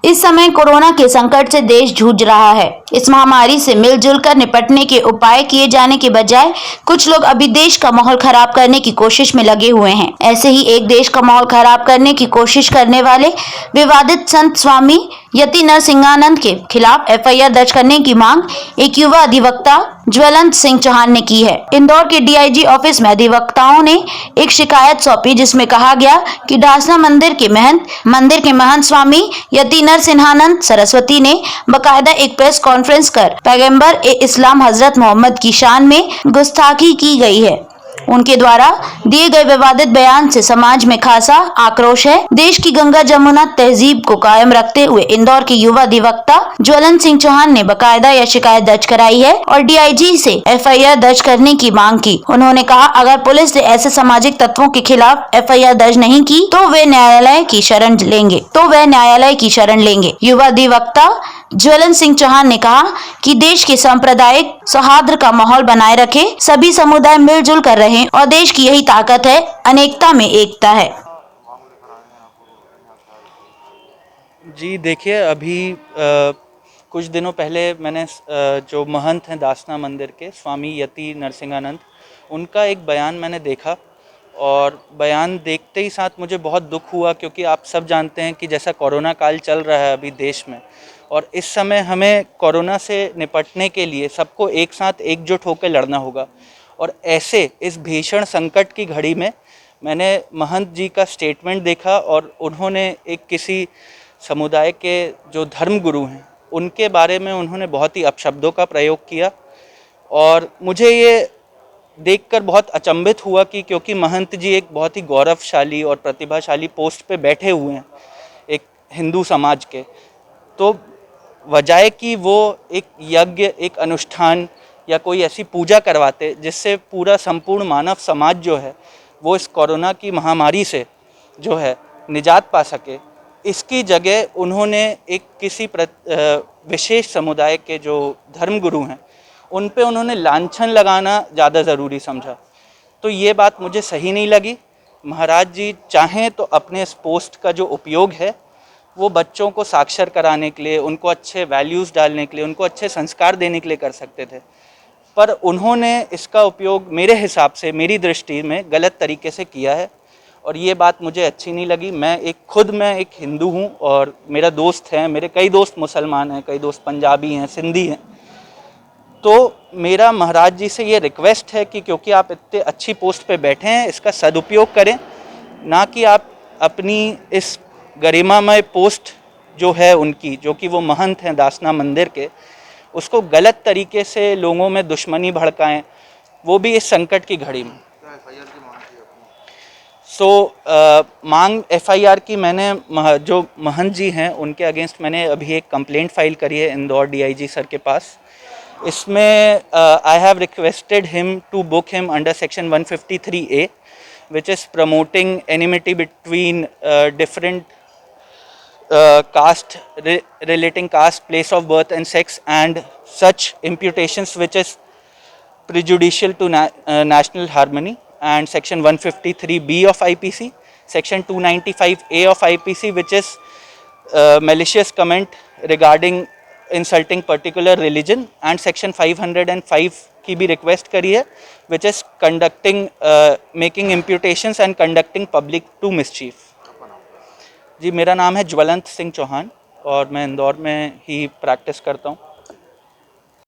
इस समय कोरोना के संकट से देश जूझ रहा है। इस महामारी से मिलजुल कर निपटने के उपाय किए जाने के बजाय कुछ लोग अभी देश का माहौल खराब करने की कोशिश में लगे हुए हैं। ऐसे ही एक देश का माहौल खराब करने की कोशिश करने वाले विवादित संत स्वामी यति नरसिंहानंद के खिलाफ एफआईआर दर्ज करने की मांग एक युवा अधिवक्ता ज्वलंत सिंह चौहान ने की है। इंदौर के डीआईजी ऑफिस में अधिवक्ताओं ने एक शिकायत सौंपी, जिसमें कहा गया कि डासना मंदिर के महंत स्वामी यति नरसिंहानंद सरस्वती ने बकायदा एक प्रेस कॉन्फ्रेंस कर पैगंबर ए इस्लाम हजरत मोहम्मद की शान में गुस्ताखी की गई है। उनके द्वारा दिए गए विवादित बयान से समाज में खासा आक्रोश है। देश की गंगा जमुना तहजीब को कायम रखते हुए इंदौर के युवा अधिवक्ता ज्वलंत सिंह चौहान ने बकायदा यह शिकायत दर्ज कराई है और डीआईजी से एफआईआर दर्ज करने की मांग की। उन्होंने कहा, अगर पुलिस ने ऐसे सामाजिक तत्वों के खिलाफ एफआईआर दर्ज नहीं की तो वे न्यायालय की शरण लेंगे। युवा अधिवक्ता ज्वलंत सिंह चौहान ने कहा कि देश के सांप्रदायिक सौहार्द का माहौल बनाए रखे, सभी समुदाय मिलजुल कर रहें और देश की यही ताकत है, अनेकता में एकता है। जी देखिए, अभी कुछ दिनों पहले मैंने जो महंत हैं दासना मंदिर के स्वामी यति नरसिंहानंद, उनका एक बयान मैंने देखा और बयान देखते ही साथ मुझे बहुत दुख हुआ, क्योंकि आप सब जानते हैं कि जैसा कोरोना काल चल रहा है अभी देश में, और इस समय हमें कोरोना से निपटने के लिए सबको एक साथ एकजुट होकर लड़ना होगा। और ऐसे इस भीषण संकट की घड़ी में मैंने महंत जी का स्टेटमेंट देखा और उन्होंने एक किसी समुदाय के जो धर्म गुरु हैं उनके बारे में उन्होंने बहुत ही अपशब्दों का प्रयोग किया। और मुझे ये देखकर बहुत अचंभित हुआ कि क्योंकि महंत जी एक बहुत ही गौरवशाली और प्रतिभाशाली पोस्ट पे बैठे हुए हैं एक हिंदू समाज के, तो वजह कि वो एक यज्ञ, एक अनुष्ठान या कोई ऐसी पूजा करवाते जिससे पूरा संपूर्ण मानव समाज जो है वो इस कोरोना की महामारी से जो है निजात पा सके, इसकी जगह उन्होंने एक किसी विशेष समुदाय के जो धर्मगुरु हैं उन पे उन्होंने लांछन लगाना ज़्यादा ज़रूरी समझा। तो ये बात मुझे सही नहीं लगी। महाराज जी चाहें तो अपने इस पोस्ट का जो उपयोग है वो बच्चों को साक्षर कराने के लिए, उनको अच्छे वैल्यूज़ डालने के लिए, उनको अच्छे संस्कार देने के लिए कर सकते थे, पर उन्होंने इसका उपयोग मेरे हिसाब से, मेरी दृष्टि में गलत तरीके से किया है और ये बात मुझे अच्छी नहीं लगी। मैं एक हिंदू हूँ और मेरा दोस्त है, मेरे कई दोस्त मुसलमान हैं, कई दोस्त पंजाबी हैं, सिंधी हैं, तो मेरा महाराज जी से ये रिक्वेस्ट है कि क्योंकि आप इतने अच्छी पोस्ट पे बैठे हैं इसका सदुपयोग करें, ना कि आप अपनी इस गरिमामय पोस्ट जो है उनकी, जो कि वो महंत हैं दासना मंदिर के, उसको गलत तरीके से लोगों में दुश्मनी भड़काएं, वो भी इस संकट की घड़ी में। मांग एफआईआर की मैंने जो महंत जी हैं उनके अगेंस्ट मैंने अभी एक कंप्लेंट फाइल करी है इंदौर डीआईजी सर के पास। इसमें I have requested him to book him under section 153A, which is promoting enmity between different caste, relating caste, place of birth and sex, and such imputations which is prejudicial to national harmony, and section 153B of IPC, section 295A of IPC, which is malicious comment regarding insulting particular religion, and section 505 की भी request करी है, which is conducting making imputations and conducting public to mischief. जी, मेरा नाम है ज्वलंत सिंह चौहान और मैं इंदौर में ही प्रैक्टिस करता हूँ।